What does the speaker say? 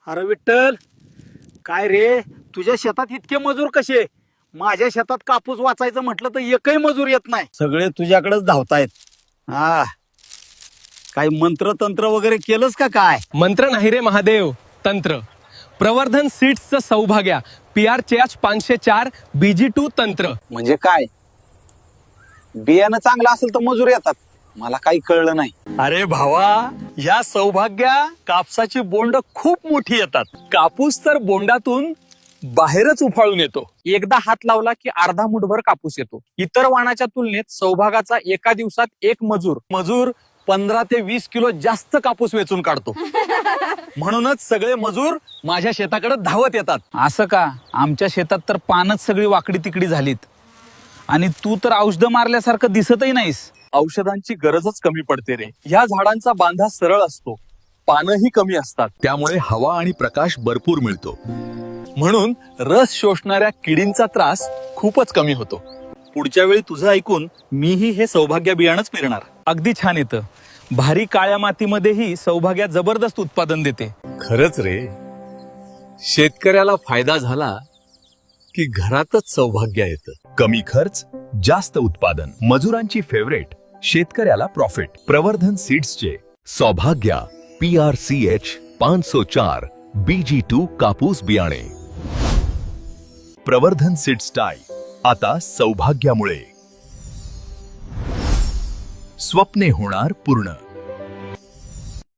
अरे विठ्ठल, काय रे तुझ्या शेतात इतके मजूर कसे? माझ्या शेतात कापूस वाचायचं म्हटलं तर एकही मजूर येत नाही, सगळे तुझ्याकडेच धावतायत. हा, काय मंत्र तंत्र वगैरे केलंस का काय? मंत्र नाही रे महादेव, तंत्र. प्रवर्धन सीड्सचं सौभाग्य PR 504 BG2 तंत्र. म्हणजे काय? बियाणं चांगलं असेल तर मजूर येतात, मला काही कळलं नाही. अरे भावा, या सौभाग्या कापसाची बोंड खूप मोठी येतात. कापूस तर बोंडातून बाहेरच उफाळून येतो. एकदा हात लावला की अर्धा मुठभर कापूस येतो. इतर वाणाच्या तुलनेत सौभागाचा एका दिवसात एक मजूर 15 ते 20 किलो जास्त कापूस वेचून काढतो. म्हणूनच सगळे मजूर माझ्या शेताकडे धावत येतात. असं का? आमच्या शेतात तर पानच सगळी वाकडी तिकडी झालीत आणि तू तर औषध मारल्यासारखं दिसतही नाहीस. औषधांची गरजच कमी पडते रे. ह्या झाडांचा बांधा सरळ असतो, पानही कमी असतात, त्यामुळे हवा आणि प्रकाश भरपूर मिळतो. म्हणून रस शोषणाऱ्या किडींचा त्रास खूपच कमी होतो. पुढच्या वेळी तुझं ऐकून मीही हे सौभाग्य बियाणंच पेरणार. अगदी छान येतं. भारी काळ्या मातीमध्येही सौभाग्या जबरदस्त उत्पादन देते. खरंच रे, शेतकऱ्याला फायदा झाला की घरातच सौभाग्य येतं. कमी खर्च, जास्त उत्पादन, मजुरांची फेवरेट, शेतकऱ्याला प्रॉफिट. प्रवर्धन सीड्सचे सौभाग्य PRCH 504 BG2 कापूस बियाणे. प्रवर्धन सीड्स टाय, आता सौभाग्यामुळे स्वप्ने होणार पूर्ण.